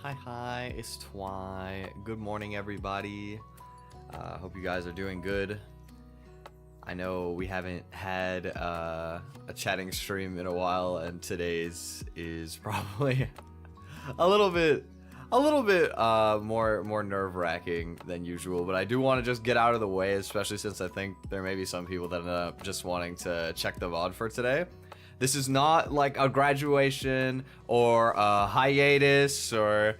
Hi, it's Twi. Good morning, everybody. Hope you guys are doing good. I know we haven't had a chatting stream in a while, and today's is probably a little bit more nerve-wracking than usual. But I do want to just get out of the way, especially since I think there may be some people that end up just wanting to check the VOD for today. This is not like a graduation or a hiatus or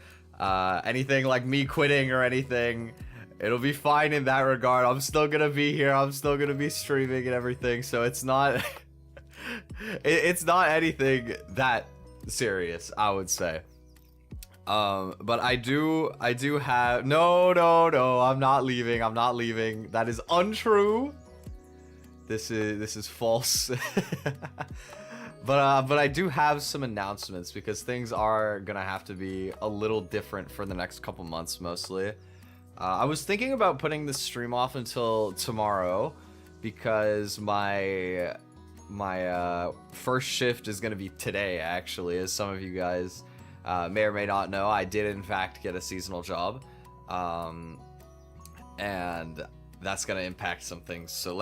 anything like me quitting or anything. It'll be fine in that regard. I'm still gonna be here. I'm still gonna be streaming and everything. So it's not it's not anything that serious, I would say. But I do have no, I'm not leaving. That is untrue. This is false. But I do have some announcements because things are gonna have to be a little different for the next couple months mostly. I was thinking about putting this stream off until tomorrow because my first shift is gonna be today, actually. As some of you guys may or may not know, I did in fact get a seasonal job, and that's gonna impact some things. So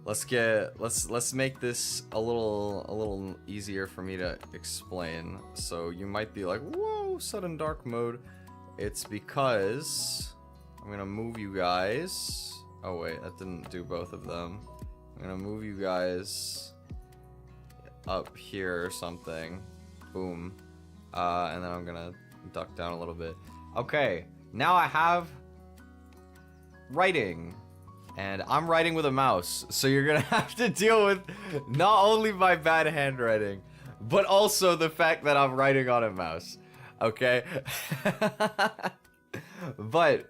let's make this a little easier for me to explain. So you might be like, whoa, sudden dark mode. It's because I'm gonna move you guys. Oh wait, that didn't do both of them. I'm gonna move you guys up here or something. Boom. And then I'm gonna duck down a little bit. Okay, now I have writing. And I'm writing with a mouse, so you're gonna have to deal with not only my bad handwriting, but also the fact that I'm writing on a mouse. Okay? But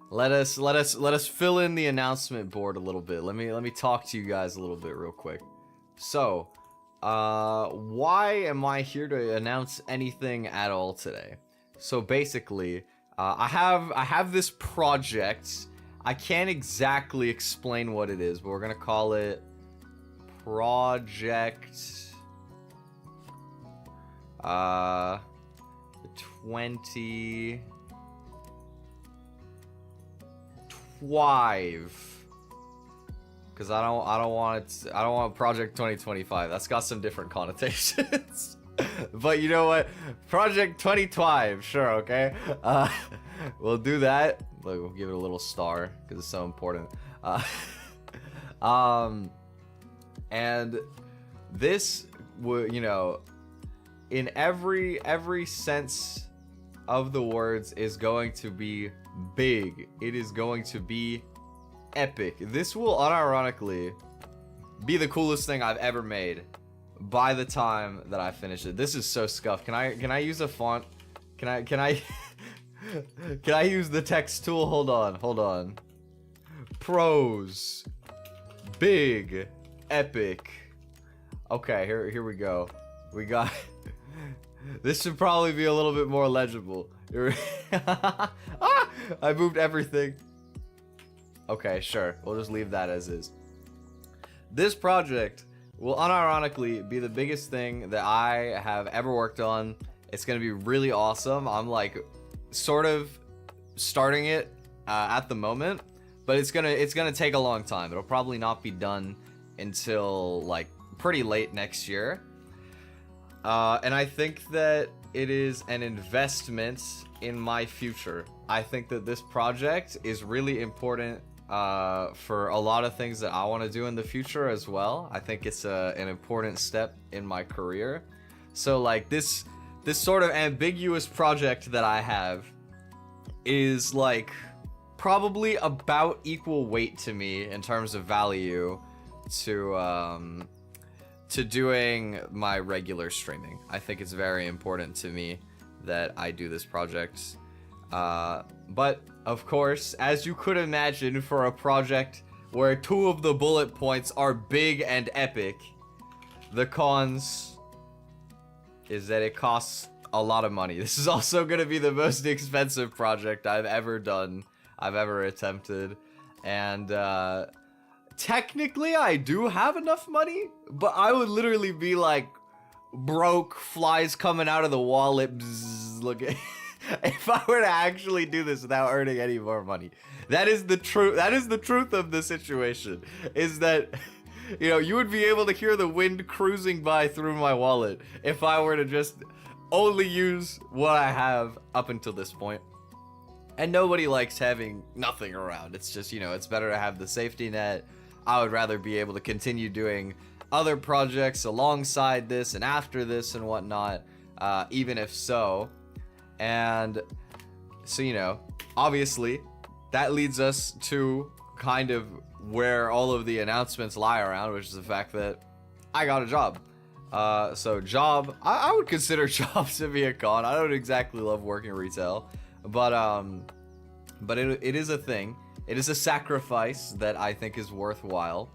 let us fill in the announcement board a little bit. Let me talk to you guys a little bit real quick. So, why am I here to announce anything at all today? So basically, I have this project. I can't exactly explain what it is, but we're gonna call it Project 20 because I don't want Project 2025. That's got some different connotations. But you know what? Project 2025, sure, okay? We'll do that. Look, we'll give it a little star because it's so important. And this would, you know, in every sense of the words, is going to be big. It is going to be epic. This will unironically be the coolest thing I've ever made by the time that I finish it. This is so scuffed. Can I use a font? Can I can I use the text tool? Hold on. Prose. Big. Epic. Okay, here we go. We got this should probably be a little bit more legible. Ah, I moved everything. Okay, sure. We'll just leave that as is. This project will unironically be the biggest thing that I have ever worked on. It's gonna be really awesome. I'm like sort of starting it at the moment, but it's gonna take a long time. It'll probably not be done until like pretty late next year. And I think that it is an investment in my future. I think that this project is really important for a lot of things that I want to do in the future as well. I think it's an important step in my career. So like this sort of ambiguous project that I have is like probably about equal weight to me in terms of value to doing my regular streaming. I think it's very important to me that I do this project. But of course, as you could imagine, for a project where two of the bullet points are big and epic, the cons is that it costs a lot of money. This is also going to be the most expensive project I've ever done, I've ever attempted. And technically I do have enough money, but I would literally be like broke, flies coming out of the wallet, bzzz, look at if I were to actually do this without earning any more money. That is the truth. That is the truth of the situation, is that, you know, you would be able to hear the wind cruising by through my wallet if I were to just only use what I have up until this point. And nobody likes having nothing around. It's just, you know, it's better to have the safety net. I would rather be able to continue doing other projects alongside this and after this and whatnot, even if so. And so, you know, obviously that leads us to kind of where all of the announcements lie around, which is the fact that I got a job. So job, I would consider jobs to be a con. I don't exactly love working retail, but it is a thing. It is a sacrifice that I think is worthwhile,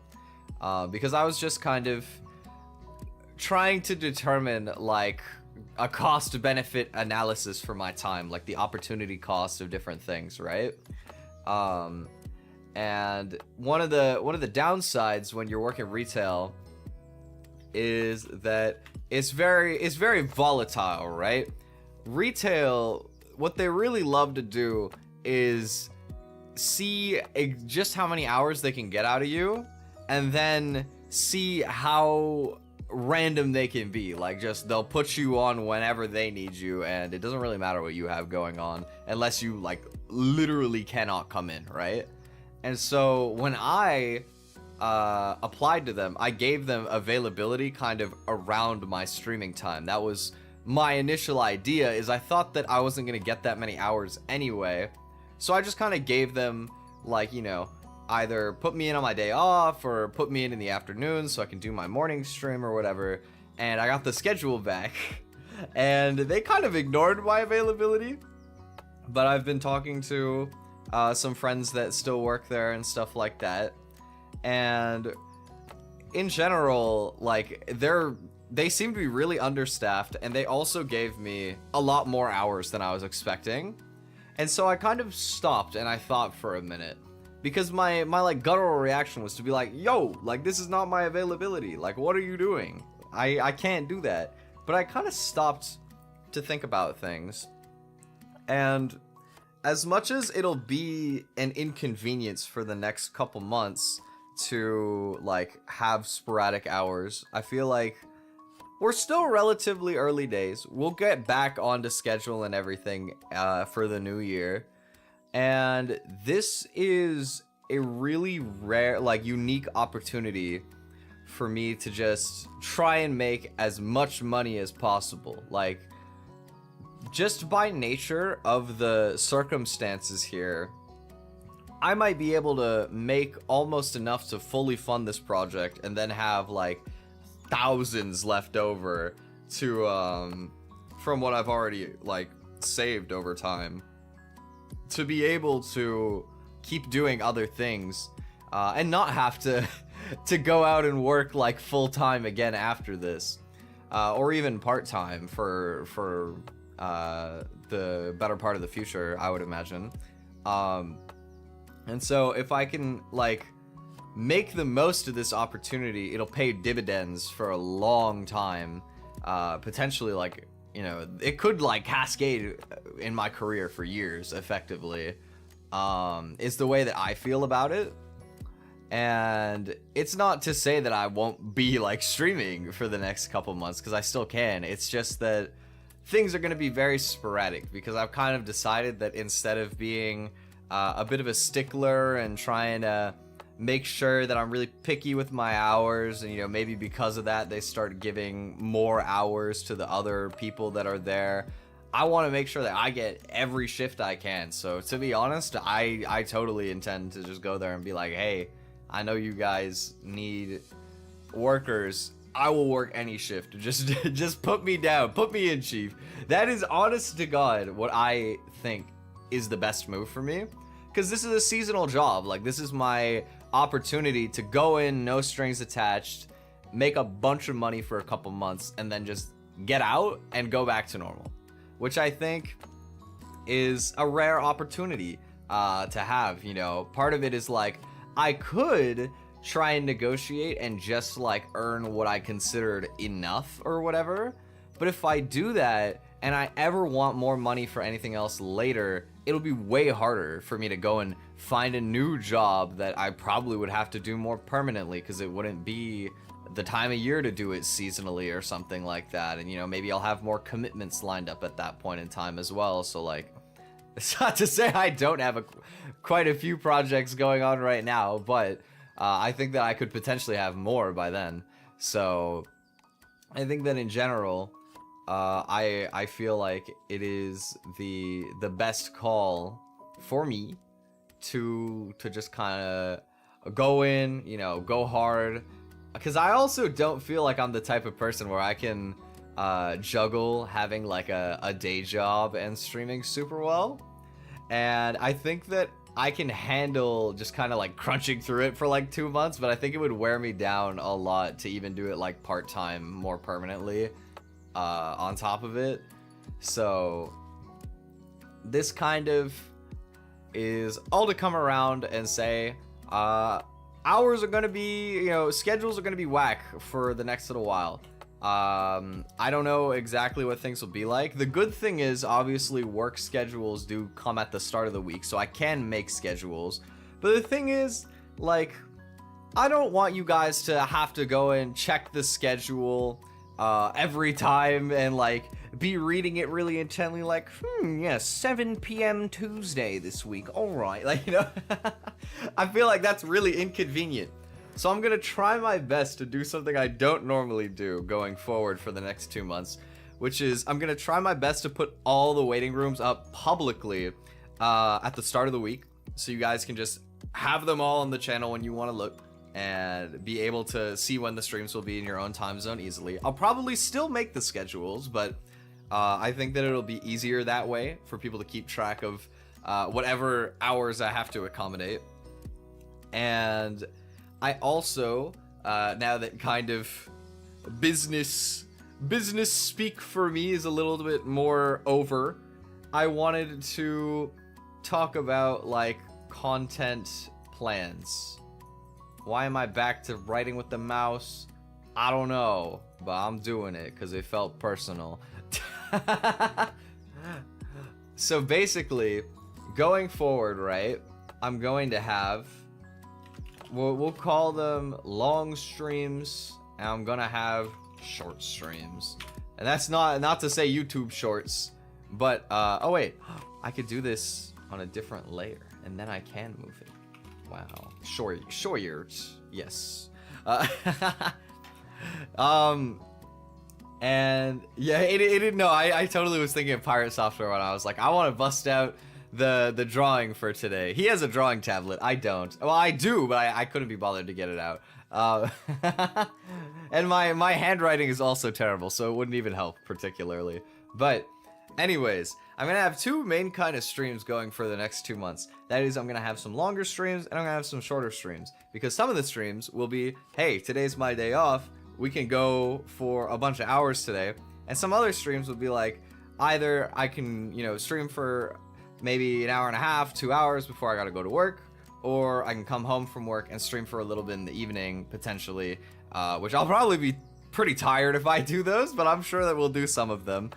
because I was just kind of trying to determine like a cost benefit analysis for my time, like the opportunity cost of different things, right? And one of the downsides when you're working retail is that it's very volatile, right? Retail, what they really love to do is see just how many hours they can get out of you, and then see how random they can be. Like, just they'll put you on whenever they need you, and it doesn't really matter what you have going on unless you like literally cannot come in, right? And so when I applied to them, I gave them availability kind of around my streaming time. That was my initial idea, is I thought that I wasn't gonna get that many hours anyway, so I just kind of gave them, like, you know, either put me in on my day off or put me in the afternoon so I can do my morning stream or whatever. And I got the schedule back and they kind of ignored my availability, but I've been talking to some friends that still work there and stuff like that, and in general, like, they seem to be really understaffed, and they also gave me a lot more hours than I was expecting. And so I kind of stopped and I thought for a minute, because my like guttural reaction was to be like, yo, like, this is not my availability, like, what are you doing? I can't do that. But I kind of stopped to think about things, and as much as it'll be an inconvenience for the next couple months to like have sporadic hours, I feel like we're still relatively early days. We'll get back onto schedule and everything for the new year. And this is a really rare, like, unique opportunity for me to just try and make as much money as possible. Like, just by nature of the circumstances here, I might be able to make almost enough to fully fund this project and then have like thousands left over to from what I've already like saved over time, to be able to keep doing other things and not have to to go out and work like full-time again after this, or even part-time for the better part of the future, I would imagine. And so if I can like make the most of this opportunity, it'll pay dividends for a long time. Potentially, like, you know, it could like cascade in my career for years, effectively, is the way that I feel about it. And it's not to say that I won't be like streaming for the next couple months, because I still can. It's just that things are going to be very sporadic, because I've kind of decided that instead of being a bit of a stickler and trying to make sure that I'm really picky with my hours, and, you know, maybe because of that they start giving more hours to the other people that are there, I want to make sure that I get every shift I can. So to be honest, I totally intend to just go there and be like, hey, I know you guys need workers, I will work any shift, just put me down, put me in, chief. That is, honest to God, what I think is the best move for me, because this is a seasonal job. Like, this is my opportunity to go in, no strings attached, make a bunch of money for a couple months, and then just get out and go back to normal, which I think is a rare opportunity to have. You know, part of it is like, I could try and negotiate and just like earn what I considered enough or whatever. But if I do that and I ever want more money for anything else later, it'll be way harder for me to go and find a new job that I probably would have to do more permanently, because it wouldn't be the time of year to do it seasonally or something like that. And, you know, maybe I'll have more commitments lined up at that point in time as well. So, like, it's not to say I don't have quite a few projects going on right now, but I think that I could potentially have more by then. So I think that in general, I feel like it is the best call for me to just kind of go in, you know, go hard. Because I also don't feel like I'm the type of person where I can juggle having like a day job and streaming super well. And I think that I can handle just kind of like crunching through it for like 2 months, but I think it would wear me down a lot to even do it like part-time more permanently on top of it. So this kind of is all to come around and say, hours are gonna be, you know, schedules are gonna be whack for the next little while. I don't know exactly what things will be like. The good thing is, obviously, work schedules do come at the start of the week, so I can make schedules. But the thing is, like, I don't want you guys to have to go and check the schedule every time and, like, be reading it really intently, like, yeah, 7 p.m. Tuesday this week, alright. Like, you know, I feel like that's really inconvenient. So I'm gonna try my best to do something I don't normally do going forward for the next 2 months, which is I'm gonna try my best to put all the waiting rooms up publicly at the start of the week, so you guys can just have them all on the channel when you want to look and be able to see when the streams will be in your own time zone easily. I'll probably still make the schedules, but I think that it'll be easier that way for people to keep track of whatever hours I have to accommodate. And I also, now that kind of business speak for me is a little bit more over, I wanted to talk about, like, content plans. Why am I back to writing with the mouse? I don't know, but I'm doing it because it felt personal. So basically, going forward, right, I'm going to have, we'll call them long streams, and I'm gonna have short streams. And that's not to say YouTube shorts, but oh wait, I could do this on a different layer, and then I can move it. Wow, shorts, yes. And yeah, it didn't know. I totally was thinking of Pirate Software when I was like, I want to bust out the drawing for today. He has a drawing tablet. I don't. Well, I do, but I couldn't be bothered to get it out. And my handwriting is also terrible, so it wouldn't even help particularly. But anyways, I'm gonna have two main kind of streams going for the next 2 months. That is, I'm gonna have some longer streams and I'm gonna have some shorter streams, because some of the streams will be, hey, today's my day off, we can go for a bunch of hours today. And some other streams will be like, either I can, you know, stream for maybe an hour and a half, 2 hours before I gotta go to work, or I can come home from work and stream for a little bit in the evening, potentially, which I'll probably be pretty tired if I do those, but I'm sure that we'll do some of them,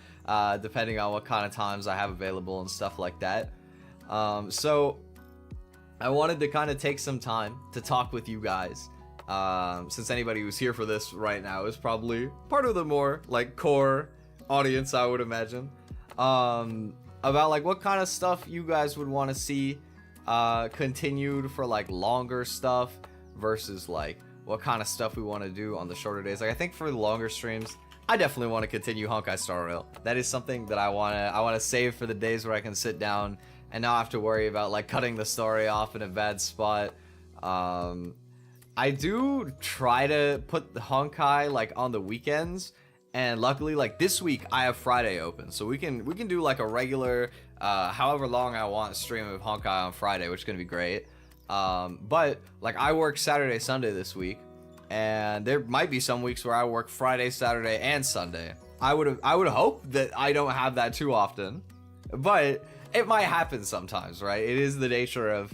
depending on what kind of times I have available and stuff like that. So I wanted to kind of take some time to talk with you guys, since anybody who's here for this right now is probably part of the more, like, core audience, I would imagine, about, like, what kind of stuff you guys would want to see continued for, like, longer stuff versus, like, what kind of stuff we want to do on the shorter days. Like, I think for the longer streams, I definitely want to continue Honkai Star Rail. That is something that I want to save for the days where I can sit down and not have to worry about, like, cutting the story off in a bad spot. I do try to put the Honkai, like, on the weekends, and luckily, like, this week I have Friday open, so we can do, like, a regular however long I want stream of Honkai on Friday, which is gonna be great. But, like, I work Saturday, Sunday this week, and there might be some weeks where I work Friday, Saturday, and Sunday. I would hope that I don't have that too often, but it might happen sometimes, right? It is the nature of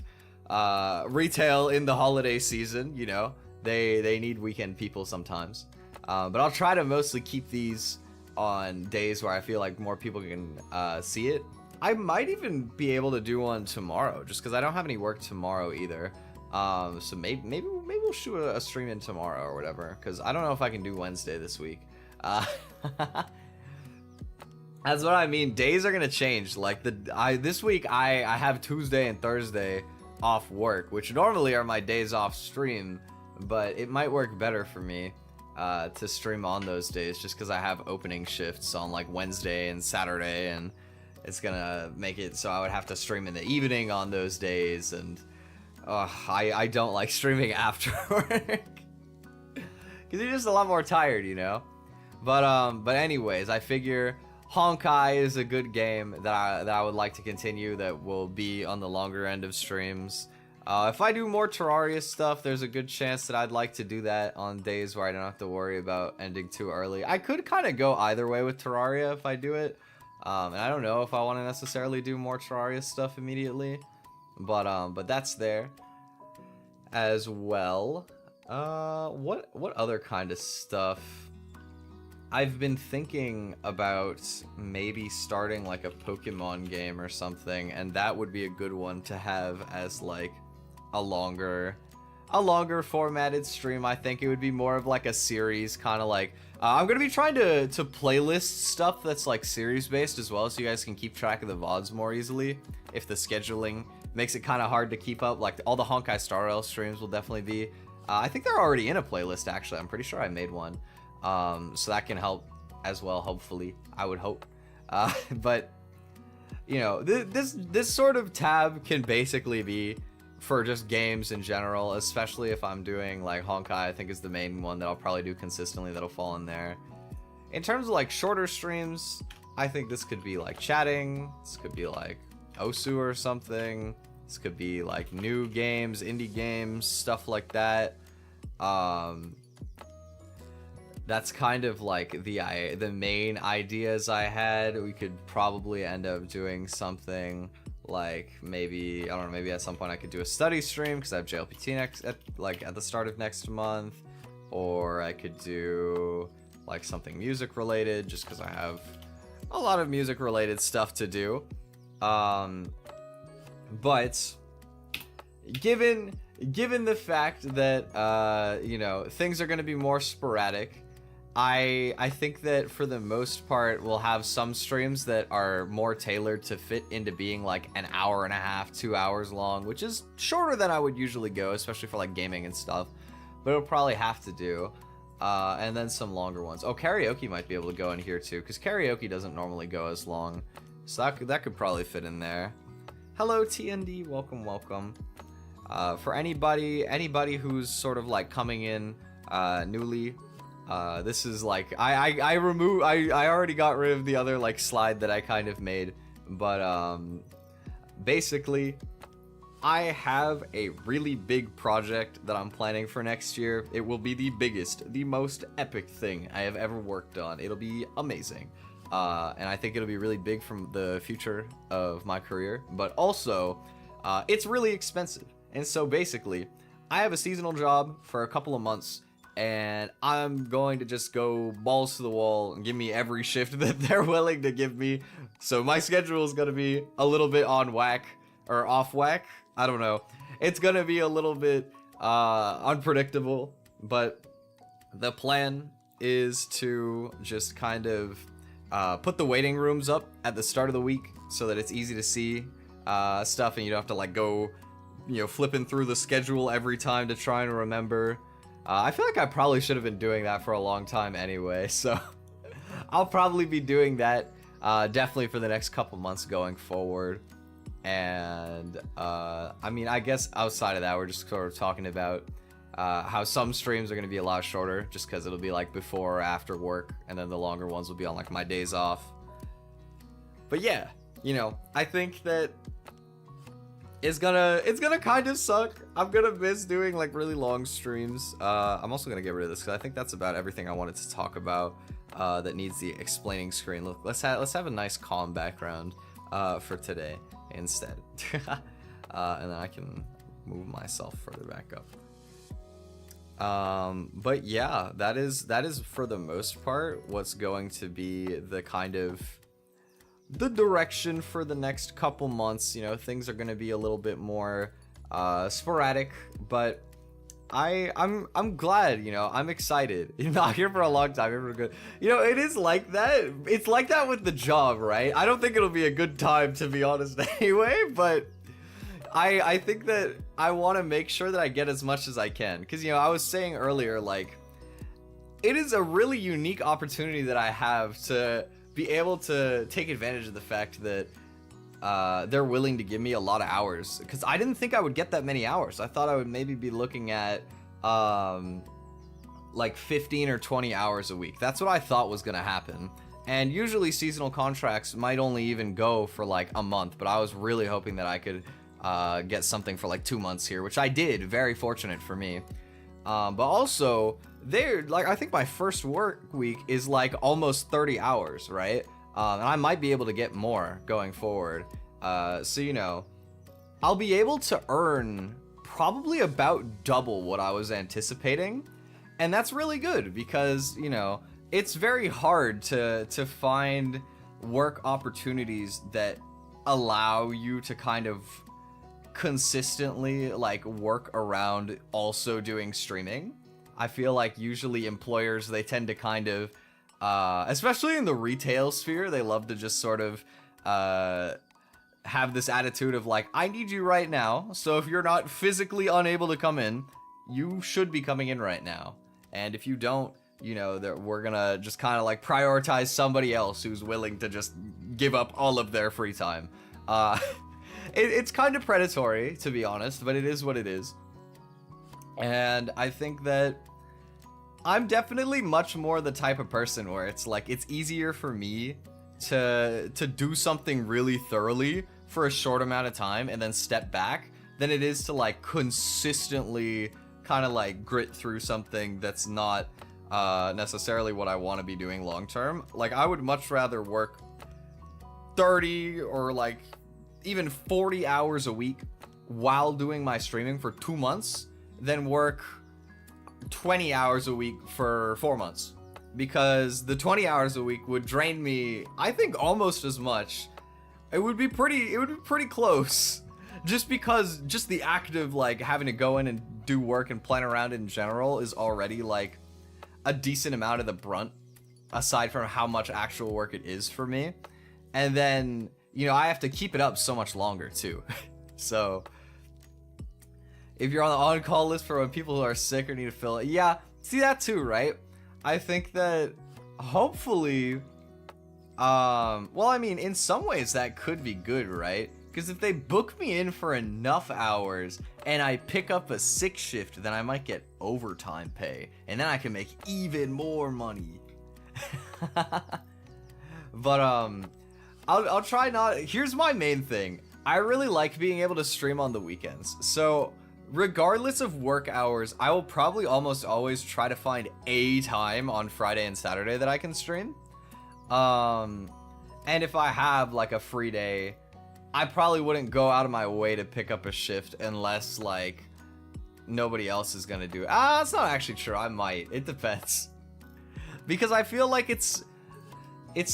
retail in the holiday season, you know. They need weekend people sometimes. But I'll try to mostly keep these on days where I feel like more people can see it. I might even be able to do one tomorrow, just because I don't have any work tomorrow either. So maybe we'll shoot a stream in tomorrow or whatever, because I don't know if I can do Wednesday this week. That's what I mean. Days are gonna change. Like this week I have Tuesday and Thursday off work, which normally are my days off stream, but it might work better for me to stream on those days, just because I have opening shifts on like Wednesday and Saturday, and it's gonna make it so I would have to stream in the evening on those days, and I don't like streaming after work because you're just a lot more tired, you know. But anyways, I figure Honkai is a good game that I would like to continue, that will be on the longer end of streams. If I do more Terraria stuff, there's a good chance that I'd like to do that on days where I don't have to worry about ending too early. I could kind of go either way with Terraria if I do it. And I don't know if I want to necessarily do more Terraria stuff immediately, but that's there as well. What other kind of stuff? I've been thinking about maybe starting like a Pokemon game or something, and that would be a good one to have as like a longer formatted stream. I think it would be more of like a series, kind of like I'm gonna be trying to playlist stuff that's like series based as well, so you guys can keep track of the VODs more easily if the scheduling makes it kind of hard to keep up. Like all the Honkai Star Rail streams will definitely be I think they're already in a playlist, actually. I'm pretty sure I made one, so that can help as well, hopefully. I would hope. But you know, this sort of tab can basically be for just games in general, especially if I'm doing like Honkai. I think is the main one that I'll probably do consistently, that'll fall in there. In terms of like shorter streams, I think this could be like chatting, this could be like Osu or something, this could be like new games, indie games, stuff like that. That's kind of like the main ideas I had. We could probably end up doing something like maybe, I don't know, maybe at some point I could do a study stream because I have JLPT at the start of next month, or I could do like something music related just because I have a lot of music related stuff to do. But given the fact that you know, things are going to be more sporadic, I think that for the most part we'll have some streams that are more tailored to fit into being like an hour and a half, 2 hours long, which is shorter than I would usually go, especially for like gaming and stuff, but it'll probably have to do. And then some longer ones. Oh, karaoke might be able to go in here too, because karaoke doesn't normally go as long, so that could probably fit in there. Hello TND, welcome. For anybody who's sort of like coming in newly, this is like I already got rid of the other like slide that I kind of made, but basically I have a really big project that I'm planning for next year. It will be the biggest, the most epic thing I have ever worked on. It'll be amazing. And I think it'll be really big from the future of my career, but also it's really expensive. And so basically I have a seasonal job for a couple of months, and I'm going to just go balls to the wall and give me every shift that they're willing to give me. So my schedule is going to be a little bit on whack, or off whack. I don't know. It's going to be a little bit unpredictable, but the plan is to just kind of put the waiting rooms up at the start of the week so that it's easy to see stuff, and you don't have to like go, you know, flipping through the schedule every time to try and remember. I feel like I probably should have been doing that for a long time anyway, so I'll probably be doing that definitely for the next couple months going forward. And I mean, I guess outside of that, we're just sort of talking about how some streams are going to be a lot shorter just because it'll be like before or after work, and then the longer ones will be on like my days off. But yeah, you know, I think that it's gonna kind of suck. I'm gonna miss doing like really long streams. I'm also gonna get rid of this because I think that's about everything I wanted to talk about that needs the explaining screen. Look, let's have a nice calm background for today instead. And then I can move myself further back up. But yeah, that is for the most part what's going to be the kind of the direction for the next couple months. You know, things are going to be a little bit more sporadic, but I'm glad, you know, I'm excited. You're not here for a long time. Here for a good, you know, it is like that. It's like that with the job, right? I don't think it'll be a good time, to be honest, anyway, but I think that I want to make sure that I get as much as I can, because, you know, I was saying earlier, like, it is a really unique opportunity that I have to be able to take advantage of the fact that they're willing to give me a lot of hours, because I didn't think I would get that many hours. I thought I would maybe be looking at like 15 or 20 hours a week. That's what I thought was gonna happen. And usually seasonal contracts might only even go for like a month, but I was really hoping that I could get something for like 2 months here, which I did. Very fortunate for me. But also, like, I think my first work week is like almost 30 hours, right? And I might be able to get more going forward. So, you know, I'll be able to earn probably about double what I was anticipating. And that's really good because, you know, it's very hard to find work opportunities that allow you to kind of consistently like work around also doing streaming. I feel like usually employers, they tend to kind of especially in the retail sphere, they love to just sort of have this attitude of like, I need you right now, so if you're not physically unable to come in, you should be coming in right now. And if you don't, you know, we're gonna just kind of like prioritize somebody else who's willing to just give up all of their free time. It's kind of predatory, to be honest, but it is what it is. And I think that I'm definitely much more the type of person where it's like, it's easier for me to do something really thoroughly for a short amount of time and then step back than it is to like consistently kind of like grit through something that's not necessarily what I want to be doing long term. Like, I would much rather work 30 or like even 40 hours a week while doing my streaming for 2 months than work 20 hours a week for 4 months, because the 20 hours a week would drain me, I think, almost as much. It would be pretty close, just because just the act of like having to go in and do work and plan around in general is already like a decent amount of the brunt, aside from how much actual work it is for me. And then, you know, I have to keep it up so much longer too. So if you're on the on-call list for when people who are sick or need to fill it, yeah, see that too, right? I think that hopefully, well, I mean, in some ways that could be good, right? Because if they book me in for enough hours and I pick up a 6 shift, then I might get overtime pay, and then I can make even more money. But I'll try not. Here's my main thing. I really like being able to stream on the weekends. So regardless of work hours, I will probably almost always try to find a time on Friday and Saturday that I can stream. And if I have like a free day, I probably wouldn't go out of my way to pick up a shift unless like nobody else is gonna do it. That's not actually true. I might. It depends. Because I feel like it's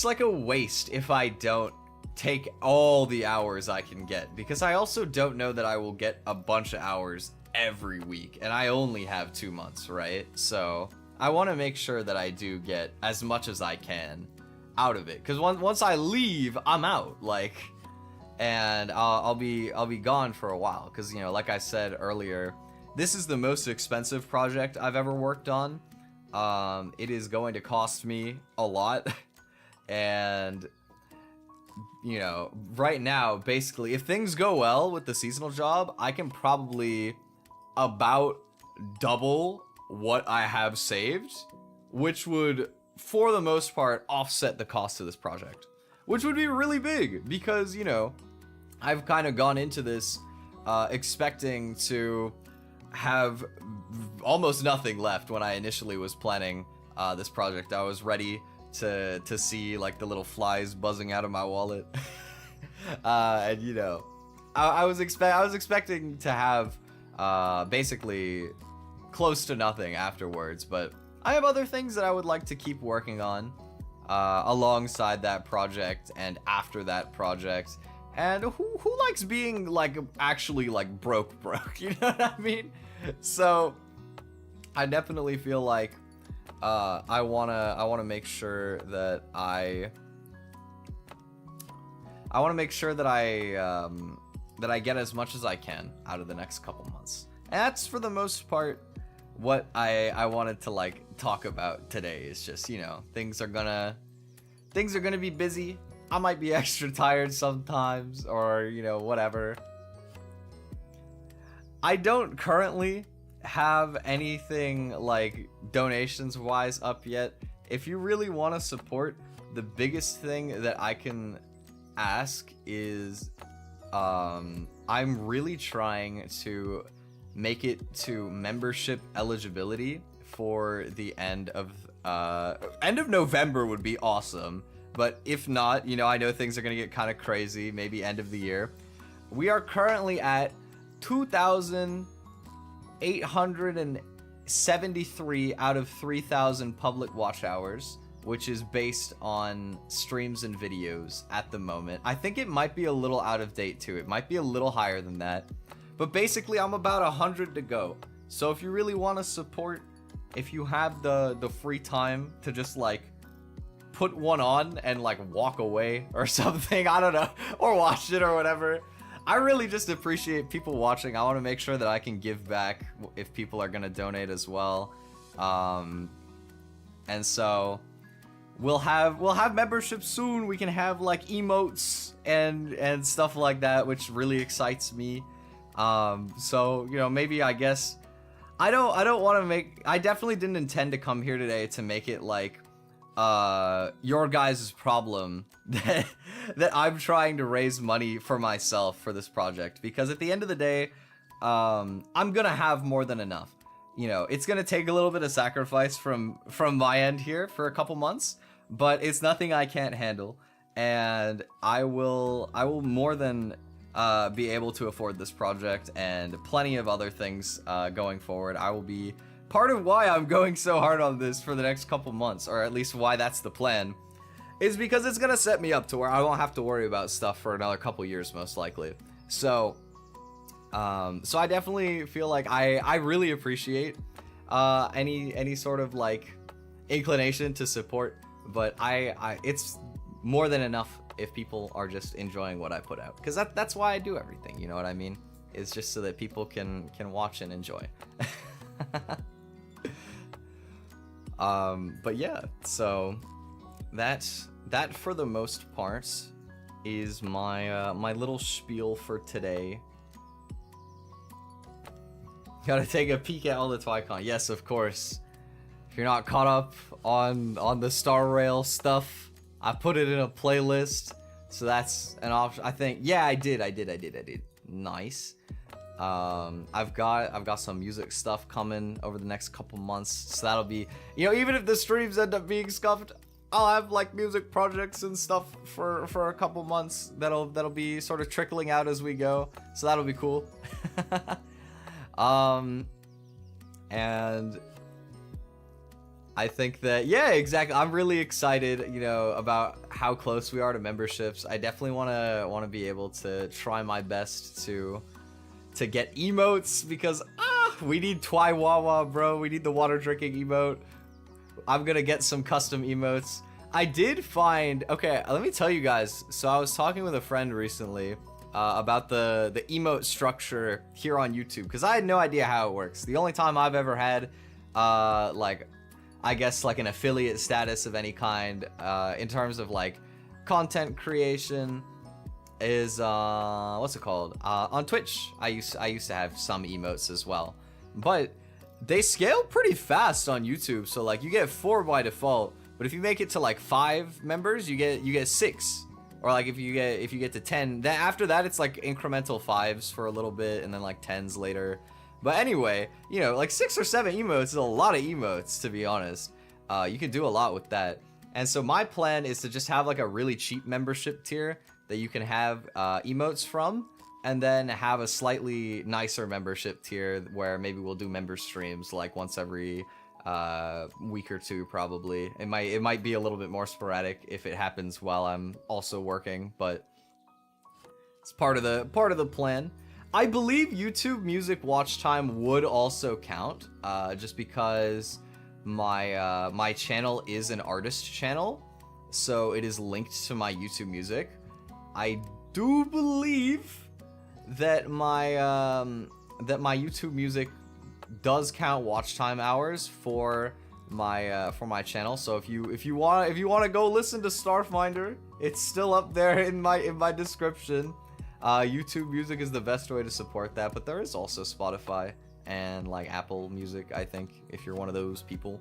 like a waste if I don't take all the hours I can get, because I also don't know that I will get a bunch of hours every week, and I only have 2 months, right? So I want to make sure that I do get as much as I can out of it, because once I leave, I'm out, like, and I'll be gone for a while, because, you know, like I said earlier, this is the most expensive project I've ever worked on. It is going to cost me a lot. And, you know, right now, basically, if things go well with the seasonal job, I can probably about double what I have saved, which would, for the most part, offset the cost of this project, which would be really big, because, you know, I've kind of gone into this expecting to have almost nothing left when I initially was planning this project. I was ready to see like the little flies buzzing out of my wallet. And, you know, I was expecting to have basically close to nothing afterwards, but I have other things that I would like to keep working on alongside that project and after that project. And who likes being like actually like broke, you know what I mean? So I definitely feel like I wanna make sure that I get as much as I can out of the next couple months. And that's for the most part what I wanted to like talk about today. Is just, you know, things are gonna be busy. I might be extra tired sometimes, or, you know, whatever. I don't currently have anything like donations wise up yet. If you really want to support, the biggest thing that I can ask is I'm really trying to make it to membership eligibility for the end of November would be awesome. But if not, you know, I know things are gonna get kind of crazy, maybe end of the year. We are currently at 2,873 out of 3,000 public watch hours, which is based on streams and videos at the moment. I think it might be a little out of date too. It might be a little higher than that. But basically, I'm about 100 to go. So if you really want to support, if you have the free time to just like put one on and like walk away or something, I don't know, or watch it or whatever. I really just appreciate people watching. I want to make sure that I can give back if people are going to donate as well. And so we'll have memberships soon. We can have like emotes and stuff like that, which really excites me. So, you know, maybe I guess I don't want to make, I definitely didn't intend to come here today to make it like your guys' problem that I'm trying to raise money for myself for this project, because at the end of the day, I'm gonna have more than enough. You know, it's gonna take a little bit of sacrifice from my end here for a couple months, but it's nothing I can't handle, and I will more than be able to afford this project and plenty of other things going forward. I will be part of why I'm going so hard on this for the next couple months, or at least why that's the plan, is because it's gonna set me up to where I won't have to worry about stuff for another couple years, most likely. So I definitely feel like I really appreciate any sort of like inclination to support, but it's more than enough if people are just enjoying what I put out, because that's why I do everything, you know what I mean? It's just so that people can watch and enjoy. But yeah, so that for the most part is my my little spiel for today. Gotta take a peek at all the TwiCon. Yes, of course. If you're not caught up on the Star Rail stuff, I put it in a playlist, so that's an option. I think, yeah, I did. Nice. I've got some music stuff coming over the next couple months, so that'll be, you know, even if the streams end up being scuffed, I'll have like music projects and stuff for a couple months that'll be sort of trickling out as we go, so that'll be cool. And I think that, yeah, exactly, I'm really excited, you know, about how close we are to memberships. I definitely want to be able to try my best to get emotes, because we need Twi Wawa, bro. We need the water drinking emote. I'm gonna get some custom emotes. I did find, okay, let me tell you guys, so I was talking with a friend recently about the emote structure here on YouTube, because I had no idea how it works. The only time I've ever had like, I guess like an affiliate status of any kind in terms of like content creation is what's it called, on Twitch. I used to have some emotes as well, but they scale pretty fast on YouTube. So like you get 4 by default, but if you make it to like 5 members, you get 6, or like if you get to 10, then after that it's like incremental 5s for a little bit and then like 10s later. But anyway, you know, like 6 or 7 emotes is a lot of emotes, to be honest. You can do a lot with that. And so my plan is to just have like a really cheap membership tier that you can have emotes from. and then have a slightly nicer membership tier where maybe we'll do member streams like once every week or two. Probably it might be a little bit more sporadic if it happens while I'm also working, but it's part of the plan. I believe YouTube music watch time would also count, just because my channel is an artist channel, so it is linked to my YouTube music. I do believe that my YouTube music does count watch time hours for my channel. So if you want to go listen to Starfinder, it's still up there in my description. YouTube music is the best way to support that, but there is also Spotify and like Apple Music, I think, if you're one of those people.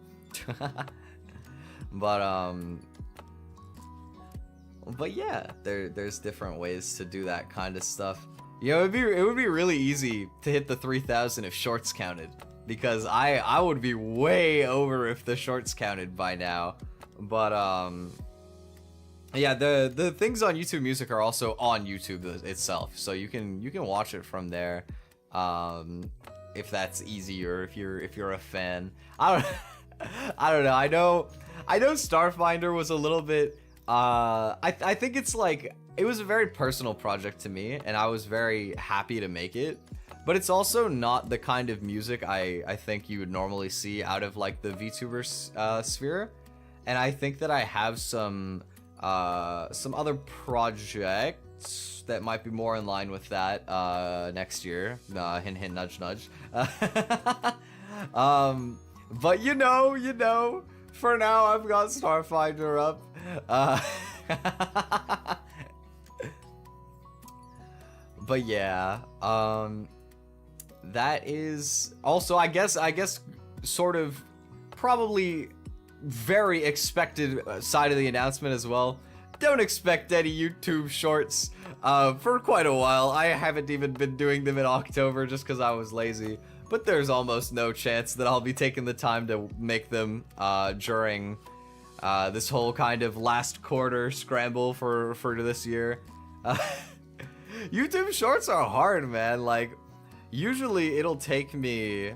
But yeah, there's different ways to do that kind of stuff. You know, it would be really easy to hit the 3,000 if shorts counted, because I would be way over if the shorts counted by now. But yeah, the things on YouTube Music are also on YouTube itself, so you can watch it from there, if that's easier, if you're a fan. I don't know. I know Starfinder was a little bit. I think it's like, it was a very personal project to me, and I was very happy to make it. But it's also not the kind of music I think you would normally see out of like the VTuber sphere, and I think that I have some other projects that might be more in line with that next year. Hint hint, nudge nudge. But you know, for now I've got Starfinder up. But yeah, that is also, I guess sort of probably very expected side of the announcement as well. Don't expect any YouTube shorts for quite a while. I haven't even been doing them in October just because I was lazy, but there's almost no chance that I'll be taking the time to make them during this whole kind of last quarter scramble for this year. YouTube shorts are hard, man. Like, usually it'll take me,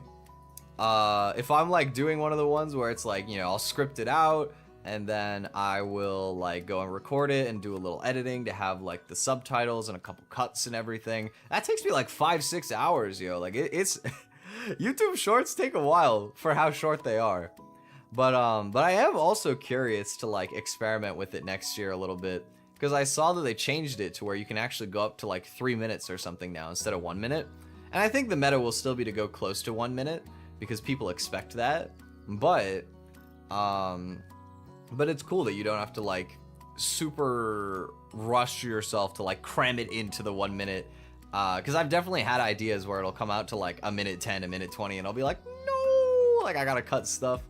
if I'm like doing one of the ones where it's like, you know, I'll script it out and then I will like go and record it and do a little editing to have like the subtitles and a couple cuts and everything. That takes me like 5-6 hours, yo. Like it's YouTube shorts take a while for how short they are. But I am also curious to like experiment with it next year a little bit, because I saw that they changed it to where you can actually go up to like 3 minutes or something now instead of 1 minute. And I think the meta will still be to go close to 1 minute because people expect that. But it's cool that you don't have to like super rush yourself to like cram it into the 1 minute. Because I've definitely had ideas where it'll come out to like 1:10, 1:20, and I'll be like, no, like I gotta cut stuff.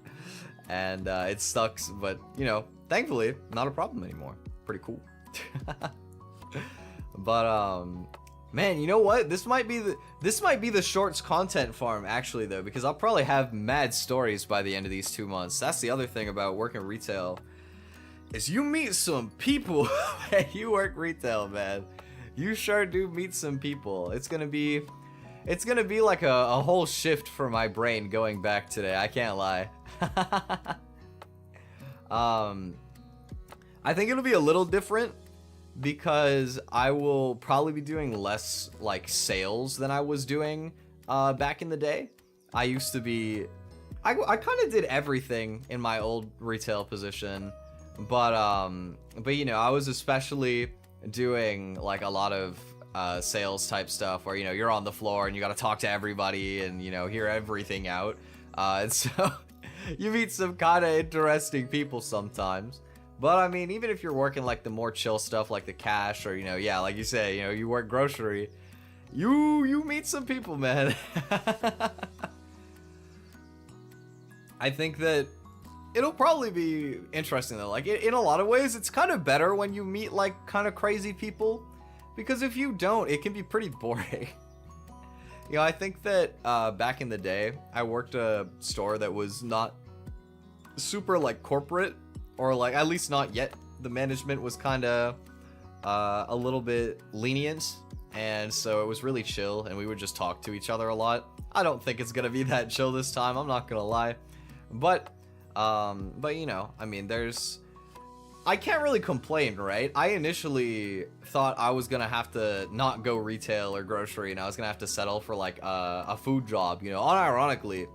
And it sucks, but you know, thankfully, not a problem anymore. Pretty cool. But man, you know what? This might be the shorts content farm actually though, because I'll probably have mad stories by the end of these 2 months. That's the other thing about working retail, is you meet some people when you work retail, man. You sure do meet some people. It's gonna be like a whole shift for my brain going back today. I can't lie. I think it'll be a little different because I will probably be doing less like sales than I was doing back in the day. I used to be, I kind of did everything in my old retail position, but you know, I was especially doing like a lot of sales type stuff where, you know, you're on the floor and you got to talk to everybody and, you know, hear everything out, and so you meet some kind of interesting people sometimes. But I mean, even if you're working like the more chill stuff like the cash, or, you know, yeah, like you say, you know, you work grocery, you meet some people, man. I think that it'll probably be interesting though. Like in a lot of ways, it's kind of better when you meet like kind of crazy people, because if you don't, it can be pretty boring. You know, I think that back in the day, I worked a store that was not super like corporate, or like at least not yet. The management was kind of a little bit lenient and so it was really chill, and we would just talk to each other a lot. I don't think it's gonna be that chill this time, I'm not gonna lie. But you know, I mean, I can't really complain, right? I initially thought I was gonna have to not go retail or grocery, and I was gonna have to settle for like a food job, you know. Unironically,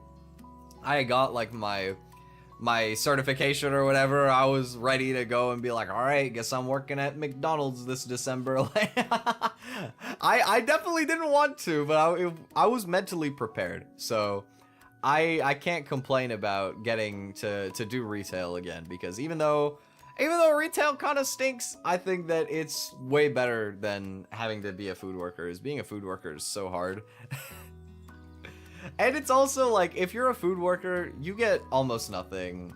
I got like my certification or whatever. I was ready to go and be like, all right, guess I'm working at McDonald's this December. I definitely didn't want to, but I was mentally prepared. So I can't complain about getting to do retail again, because even though retail kind of stinks, I think that it's way better than having to be a food worker. Being a food worker is so hard. And it's also like, if you're a food worker, you get almost nothing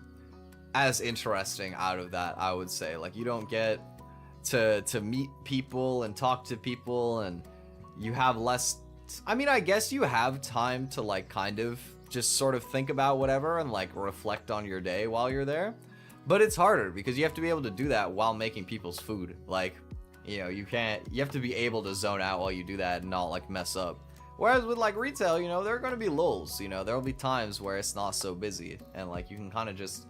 as interesting out of that, I would say. Like, you don't get to meet people and talk to people, and you have less, I mean, I guess you have time to like kind of just sort of think about whatever and like reflect on your day while you're there. But it's harder because you have to be able to do that while making people's food. Like, you know, you have to be able to zone out while you do that and not like mess up. Whereas with like retail, you know, there are going to be lulls, you know, there'll be times where it's not so busy, and like you can kind of just,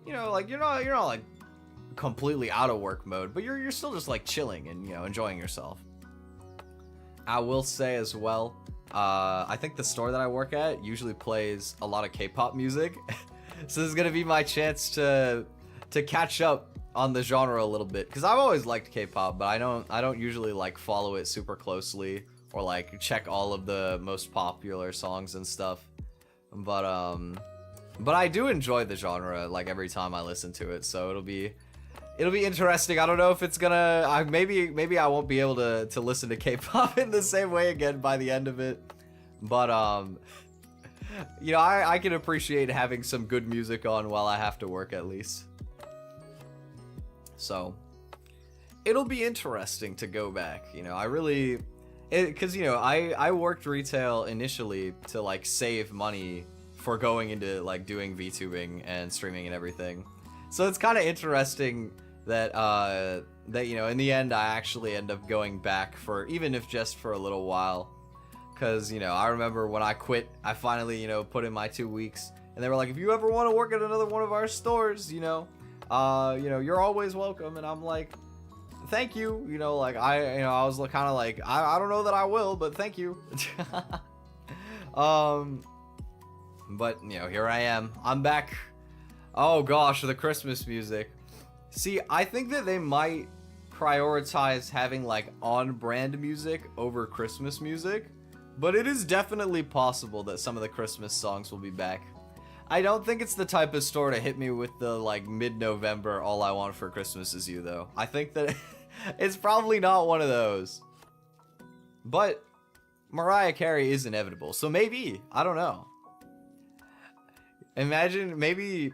you know, like you're not like completely out of work mode, but you're still just like chilling and, you know, enjoying yourself. I will say as well, I think the store that I work at usually plays a lot of K-pop music. So this is gonna be my chance to catch up on the genre a little bit, because I've always liked K-pop, but I don't usually like follow it super closely or like check all of the most popular songs and stuff. But I do enjoy the genre like every time I listen to it, so it'll be interesting. I don't know if it's gonna maybe I won't be able to listen to K-pop in the same way again by the end of it, but you know, I can appreciate having some good music on while I have to work, at least. So it'll be interesting to go back, you know. Because, you know, I worked retail initially to like save money for going into like doing VTubing and streaming and everything. So it's kind of interesting that you know, in the end I actually end up going back, for even if just for a little while. Because, you know, I remember when I quit, I finally, you know, put in my 2 weeks, and they were like, if you ever want to work at another one of our stores, you know, you're always welcome. And I'm like, thank you, you know, like I was kind of like, I don't know that I will, but thank you. But, you know, here I am. I'm back. Oh gosh, the Christmas music. See, I think that they might prioritize having like on-brand music over Christmas music, but it is definitely possible that some of the Christmas songs will be back. I don't think it's the type of store to hit me with the like mid-November All I Want for Christmas Is You, though. I think that it's probably not one of those. But Mariah Carey is inevitable, so maybe. I don't know. Imagine, maybe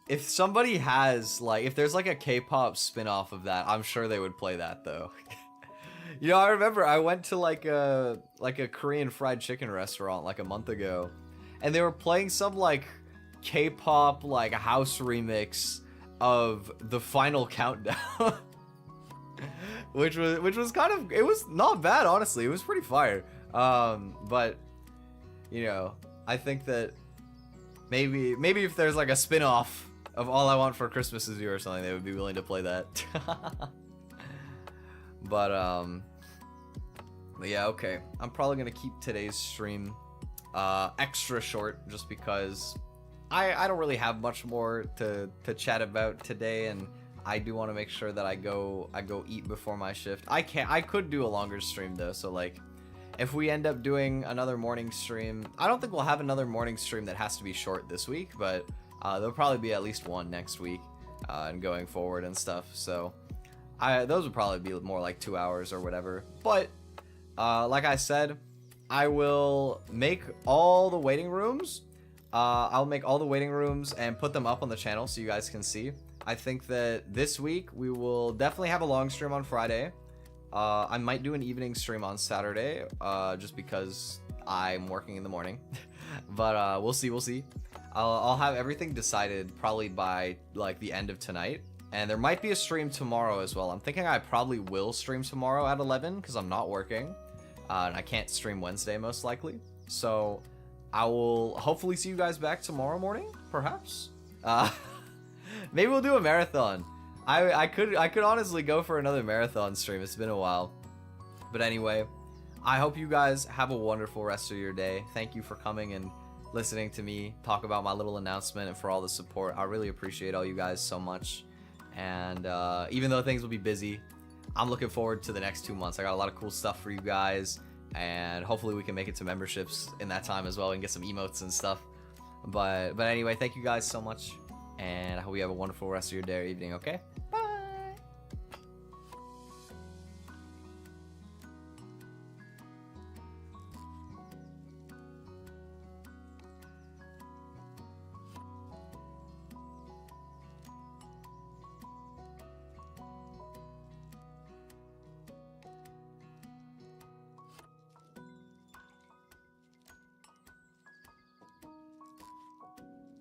if somebody has, like, if there's like a K-pop spin-off of that, I'm sure they would play that, though. You know, I remember I went to like a Korean fried chicken restaurant like a month ago, and they were playing some like K-pop like house remix of The Final Countdown. which was kind of, it was not bad, honestly. It was pretty fire. But you know, I think that maybe if there's like a spin-off of All I Want for Christmas Is You or something, they would be willing to play that. But yeah, okay. I'm probably gonna keep today's stream extra short, just because I don't really have much more to chat about today, and I do want to make sure that I go eat before my shift. I could do a longer stream though, so like if we end up doing another morning stream, I don't think we'll have another morning stream that has to be short this week, but there'll probably be at least one next week and going forward and stuff. So those would probably be more like 2 hours or whatever. But like I said, I will make all the waiting rooms. I'll make all the waiting rooms and put them up on the channel so you guys can see. I think that this week we will definitely have a long stream on Friday. I might do an evening stream on Saturday, just because I'm working in the morning. But we'll see. I'll have everything decided probably by like the end of tonight. And there might be a stream tomorrow as well. I'm thinking I probably will stream tomorrow at 11 because I'm not working. And I can't stream Wednesday most likely. So I will hopefully see you guys back tomorrow morning, perhaps. Maybe we'll do a marathon. I could honestly go for another marathon stream. It's been a while. But anyway, I hope you guys have a wonderful rest of your day. Thank you for coming and listening to me talk about my little announcement and for all the support. I really appreciate all you guys so much. And even though things will be busy, I'm looking forward to the next 2 months. I got a lot of cool stuff for you guys, and hopefully we can make it to memberships in that time as well and get some emotes and stuff. But anyway, thank you guys so much, and I hope you have a wonderful rest of your day or evening, okay?